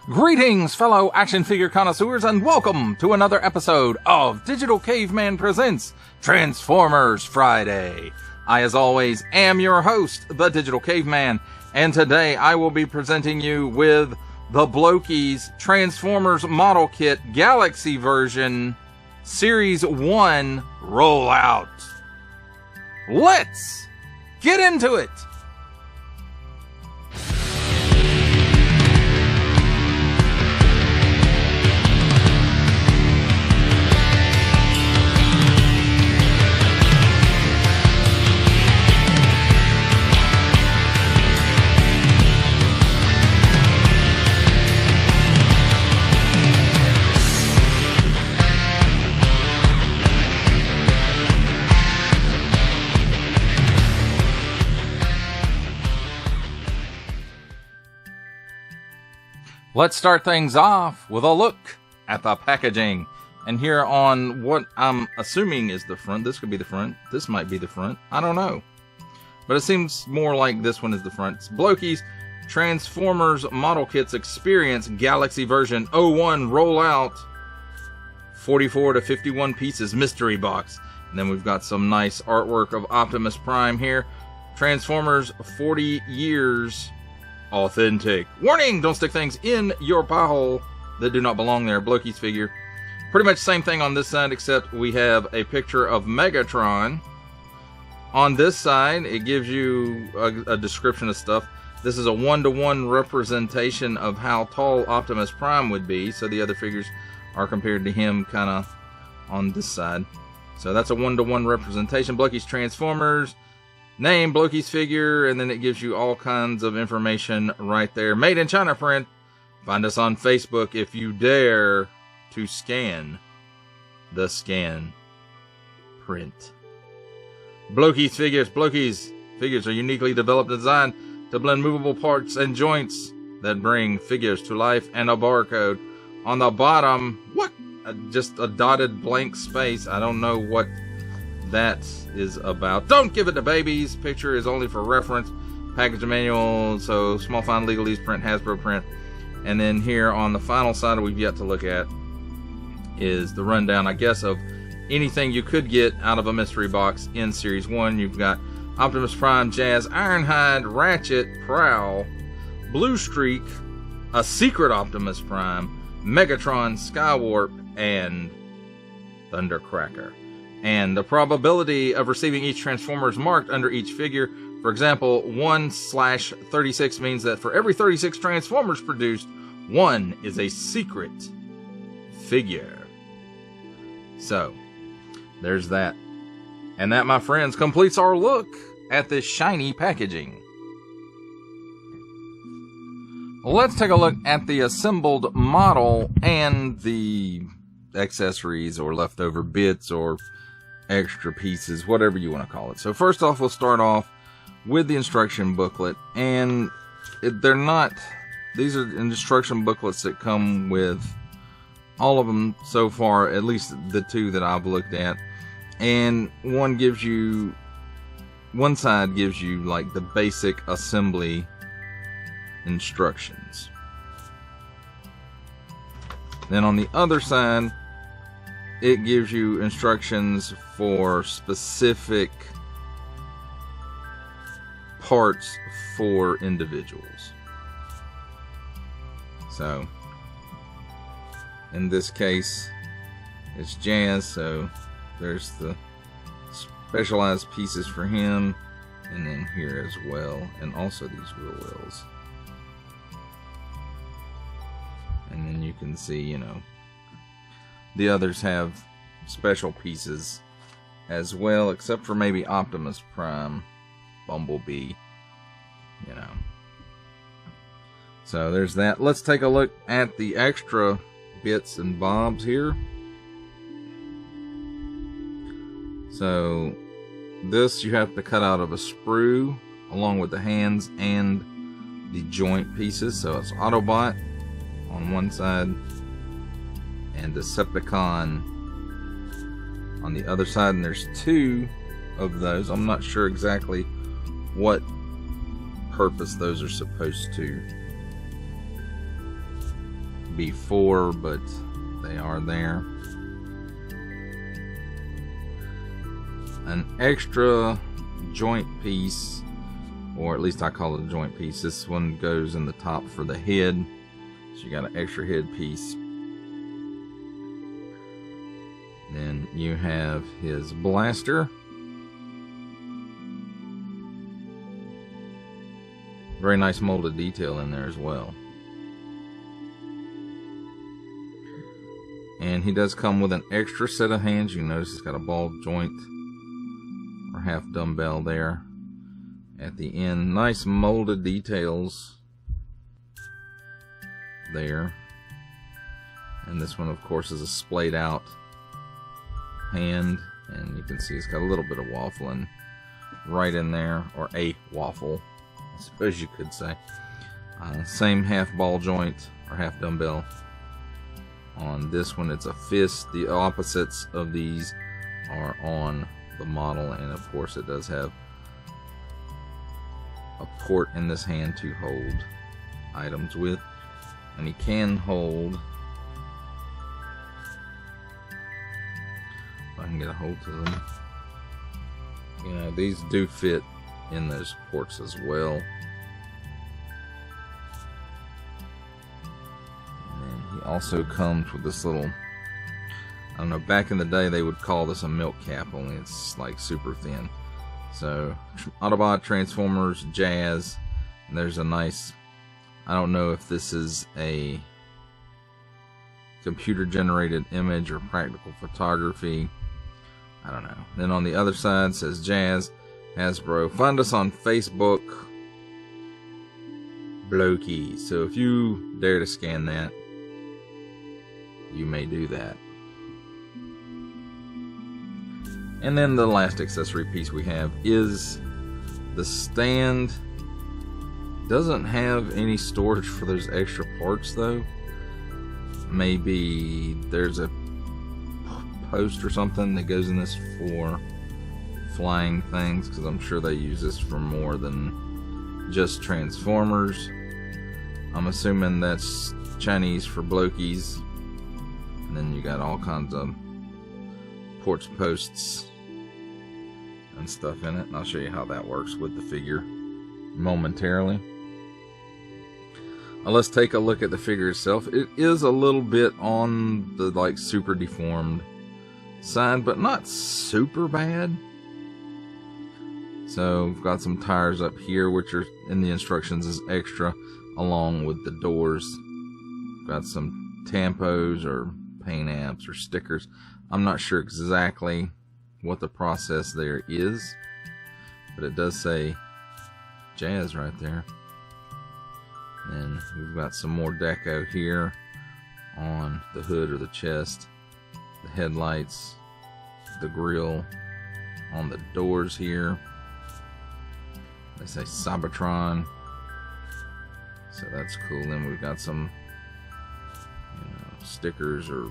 Greetings, fellow action figure connoisseurs, and welcome to another episode of Digital Caveman Presents Transformers Friday. I, as always, am your host, the Digital Caveman, and today I will be presenting you with the Blokees Transformers Model Kit Galaxy version Series 1 Rollout. Let's get into it! Let's start things off with a look at the packaging. And here on what I'm assuming is the front, this could be the front, this might be the front, I don't know. But it seems more like this one is the front. It's Blokees Transformers Model Kits Experience Galaxy version 01 Rollout 44 to 51 pieces mystery box. And then we've got some nice artwork of Optimus Prime here. Transformers 40 years authentic. Warning! Don't stick things in your pie hole that do not belong there. Blokees figure. Pretty much same thing on this side, except we have a picture of Megatron. On this side, it gives you a description of stuff. This is a one-to-one representation of how tall Optimus Prime would be, so the other figures are compared to him kind of on this side. So that's a one-to-one representation. Blokees Transformers. Name, Blokees figure, and then it gives you all kinds of information right there. Made in China print. Find us on Facebook if you dare to scan the scan print. Blokees figures. Blokees figures are uniquely developed and designed to blend movable parts and joints that bring figures to life, and a barcode. On the bottom, what? Just a dotted blank space. I don't know what that is about. Don't give it to babies. Picture is only for reference. Package manual, so small fine legalese print, Hasbro print. And then here on the final side we've yet to look at is the rundown, I guess, of anything you could get out of a mystery box in Series 1. You've got Optimus Prime, Jazz, Ironhide, Ratchet, Prowl, Blue Streak, a secret Optimus Prime, Megatron, Skywarp, and Thundercracker. And the probability of receiving each Transformer is marked under each figure. For example, 1/36 means that for every 36 Transformers produced, one is a secret figure. So, there's that. And that, my friends, completes our look at this shiny packaging. Let's take a look at the assembled model and the accessories or leftover bits or extra pieces, whatever you want to call it. So first off, we'll start off with the instruction booklet, and these are instruction booklets that come with all of them so far, at least the two that I've looked at. And one side gives you like the basic assembly instructions. Then on the other side, it gives you instructions for specific parts for individuals. So, in this case, it's Jazz, so there's the specialized pieces for him, and then here as well, and also these wheel wells. And then you can see, the others have special pieces as well, except for maybe Optimus Prime, Bumblebee, So there's that. Let's take a look at the extra bits and bobs here. So this you have to cut out of a sprue along with the hands and the joint pieces. So it's Autobot on one side and Decepticon on the other side, and there's two of those. I'm not sure exactly what purpose those are supposed to be 4, but they are there. An extra joint piece, or at least I call it a joint piece. This one goes in the top for the head, so you got an extra head piece. Then you have his blaster. Very nice molded detail in there as well. And he does come with an extra set of hands. You notice it's got a ball joint or half dumbbell there at the end. Nice molded details there. And this one, of course, is a splayed out hand. And you can see it's got a little bit of waffling right in there, or a waffle, I suppose you could say. Same half ball joint or half dumbbell. On this one, it's a fist. The opposites of these are on the model, and of course it does have a port in this hand to hold items with, and he can hold, if I can get a hold to them, you know, these do fit in those ports as well. He also comes with this little, I don't know, back in the day they would call this a milk cap, only it's like super thin. So Autobot, Transformers, Jazz, and there's a nice, I don't know if this is a computer generated image or practical photography, I don't know. Then on the other side says Jazz, Hasbro. Find us on Facebook, Blokees. So if you dare to scan that, you may do that. And then the last accessory piece we have is the stand. Doesn't have any storage for those extra parts though. Maybe there's a post or something that goes in this for flying things, because I'm sure they use this for more than just Transformers. I'm assuming that's Chinese for Blokees. And then you got all kinds of ports, posts, and stuff in it. And I'll show you how that works with the figure momentarily. Now let's take a look at the figure itself. It is a little bit on the like super deformed side, but not super bad. So we've got some tires up here, which are in the instructions as extra, along with the doors. Got some tampos or paint apps or stickers. I'm not sure exactly what the process there is, but it does say Jazz right there. And we've got some more deco here on the hood or the chest, the headlights, the grille, on the doors here. They say Cybertron, so that's cool. Then we've got some, you know, stickers or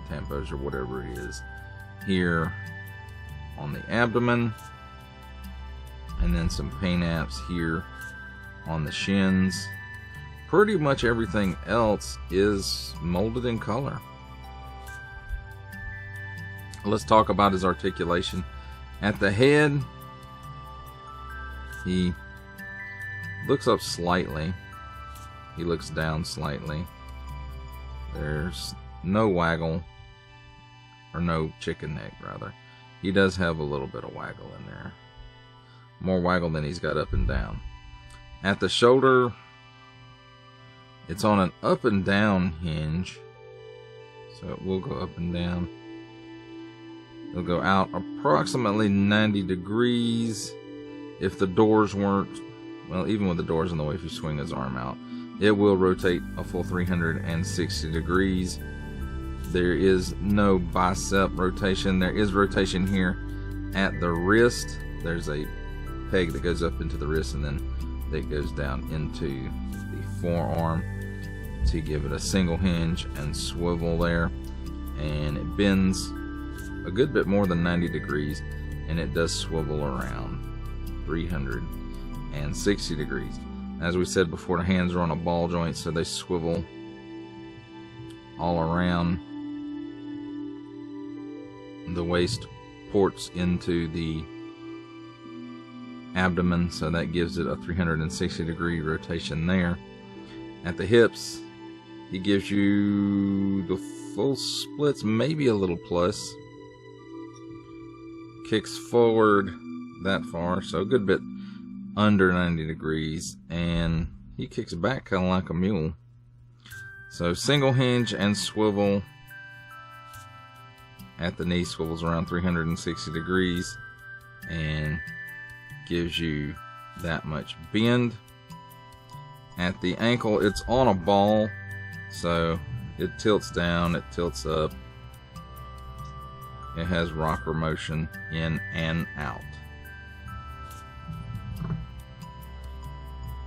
tampos or whatever it is here on the abdomen, and then some paint apps here on the shins. Pretty much everything else is molded in color. Let's talk about his articulation. At the head, he looks up slightly. He looks down slightly. There's no waggle, or no chicken neck rather. He does have a little bit of waggle in there. More waggle than he's got up and down. At the shoulder, it's on an up and down hinge. So it will go up and down. It'll go out approximately 90 degrees. If the doors weren't, well, even with the doors in the way, if you swing his arm out, it will rotate a full 360 degrees. There is no bicep rotation. There is rotation here at the wrist. There's a peg that goes up into the wrist, and then that goes down into the forearm to give it a single hinge and swivel there. And it bends a good bit more than 90 degrees, and it does swivel around 360 degrees. As we said before, the hands are on a ball joint, so they swivel all around the waist ports into the abdomen, so that gives it a 360-degree rotation there. At the hips, he gives you the full splits, maybe a little plus. Kicks forward that far, so a good bit under 90 degrees, and he kicks back kind of like a mule. So single hinge and swivel at the knee, swivels around 360 degrees and gives you that much bend. At the ankle, it's on a ball, so it tilts down, it tilts up. It has rocker motion in and out.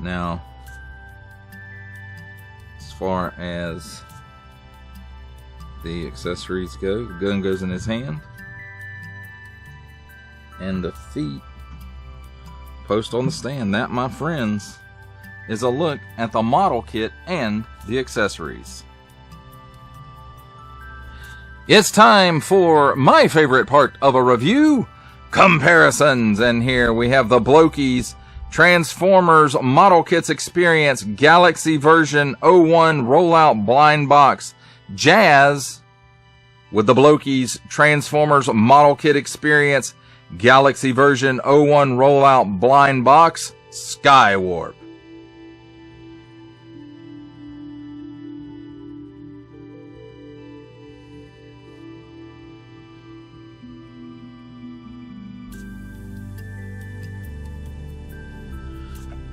Now, as far as the accessories go, the gun goes in his hand, and the feet post on the stand. That, my friends, is a look at the model kit and the accessories. It's time for my favorite part of a review, comparisons. And here we have the Blokees Transformers Model Kits Experience Galaxy version 01 Rollout Blind Box Jazz with the Blokees Transformers Model Kit Experience Galaxy version 01 Rollout Blind Box Skywarp.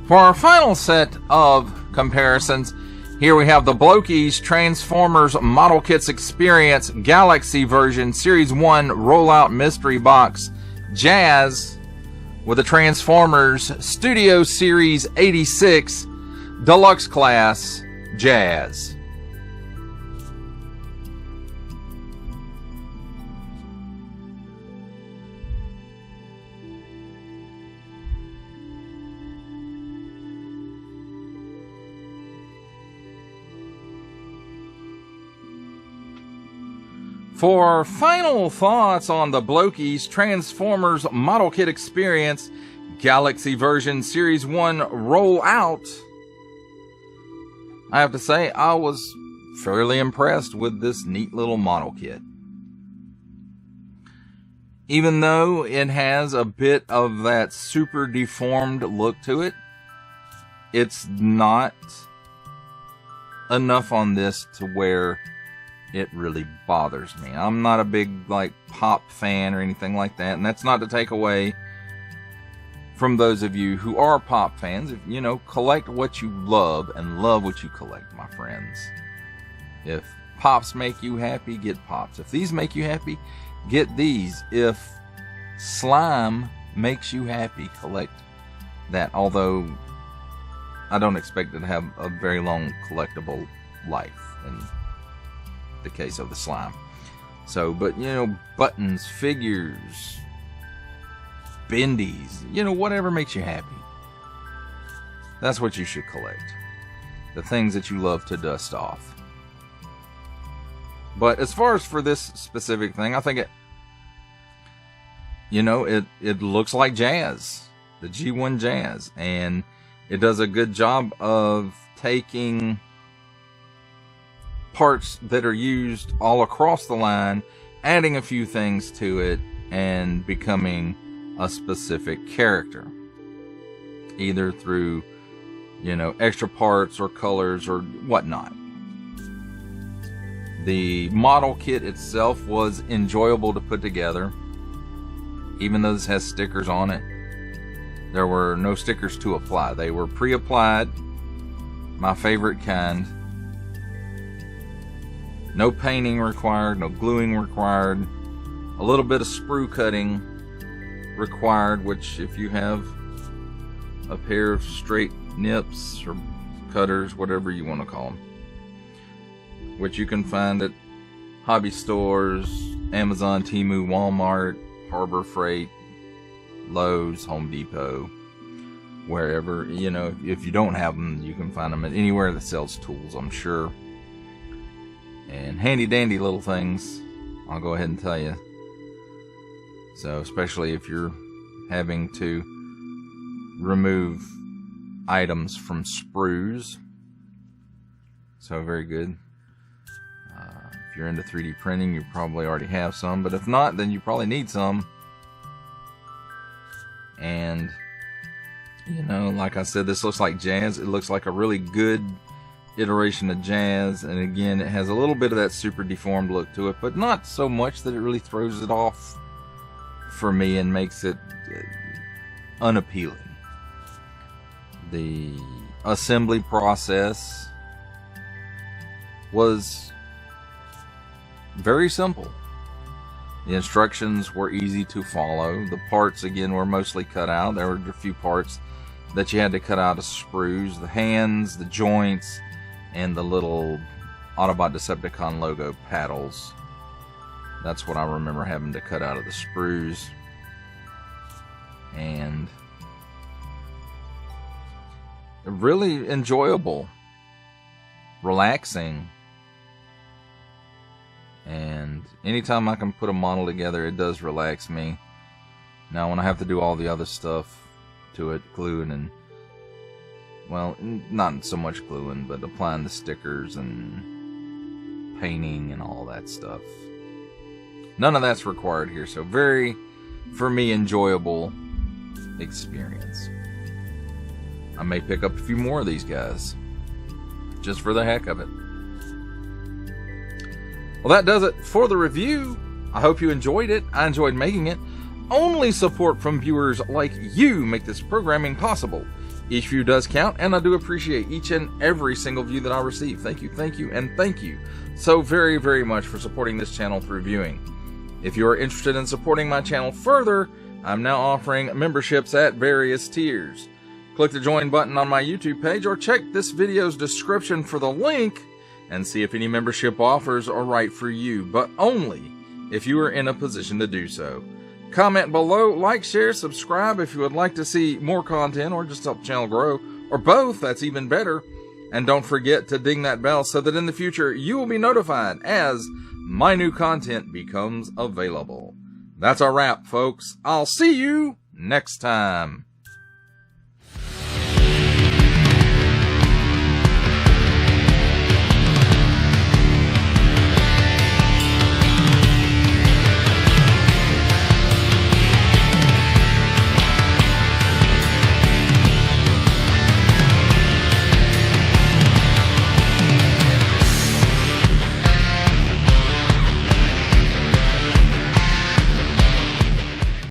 For our final set of comparisons, here we have the Blokees Transformers Model Kits Experience Galaxy version Series 1 Rollout Mystery Box Jazz with the Transformers Studio Series 86 Deluxe Class Jazz. For final thoughts on the Blokees Transformers Model Kit Experience Galaxy version Series 1 Rollout, I have to say I was fairly impressed with this neat little model kit. Even though it has a bit of that super deformed look to it, it's not enough on this to where it really bothers me. I'm not a big pop fan or anything like that, and that's not to take away from those of you who are pop fans. If collect what you love and love what you collect, my friends. If pops make you happy, get pops. If these make you happy, get these. If slime makes you happy, collect that. Although I don't expect it to have a very long collectible life in the case of the slime. So, but buttons, figures, bendies, whatever makes you happy, that's what you should collect. The things that you love to dust off. But as far as for this specific thing, I think it looks like Jazz, the G1 Jazz, and it does a good job of taking parts that are used all across the line, adding a few things to it, and becoming a specific character, either through extra parts or colors or whatnot. The model kit itself was enjoyable to put together, even though this has stickers on it. There were no stickers to apply. They were pre-applied, my favorite kind. No painting required, no gluing required. A little bit of sprue cutting required, which if you have a pair of straight nips or cutters, whatever you want to call them, which you can find at hobby stores, Amazon, Temu, Walmart, Harbor Freight, Lowe's, Home Depot, wherever. If you don't have them, you can find them at anywhere that sells tools, I'm sure. and handy dandy little things, I'll go ahead and tell you. So especially if you're having to remove items from sprues. So very good. If you're into 3D printing, you probably already have some, but if not, then you probably need some. And you know, like I said, this looks like jazz. It looks like a really good iteration of jazz, and again, it has a little bit of that super deformed look to it, but not so much that it really throws it off for me and makes it unappealing. The assembly process was very simple. The instructions were easy to follow. The parts, again, were mostly cut out. There were a few parts that you had to cut out of sprues. The hands, the joints, and the little Autobot Decepticon logo paddles. That's what I remember having to cut out of the sprues. And really enjoyable, relaxing. And anytime I can put a model together, it does relax me. Now when I have to do all the other stuff to it, gluing and, well, not so much gluing, but applying the stickers and painting and all that stuff, none of that's required here. So very, for me, enjoyable experience. I may pick up a few more of these guys just for the heck of it. Well, that does it for the review. I hope you enjoyed it. I enjoyed making it. Only support from viewers like you make this programming possible. Each view does count, and I do appreciate each and every single view that I receive. Thank you, and thank you so very, very much for supporting this channel through viewing. If you are interested in supporting my channel further, I'm now offering memberships at various tiers. Click the join button on my YouTube page or check this video's description for the link and see if any membership offers are right for you, but only if you are in a position to do so. Comment below, like, share, subscribe if you would like to see more content or just help the channel grow, or both, that's even better. And don't forget to ding that bell so that in the future you will be notified as my new content becomes available. That's a wrap, folks. I'll see you next time.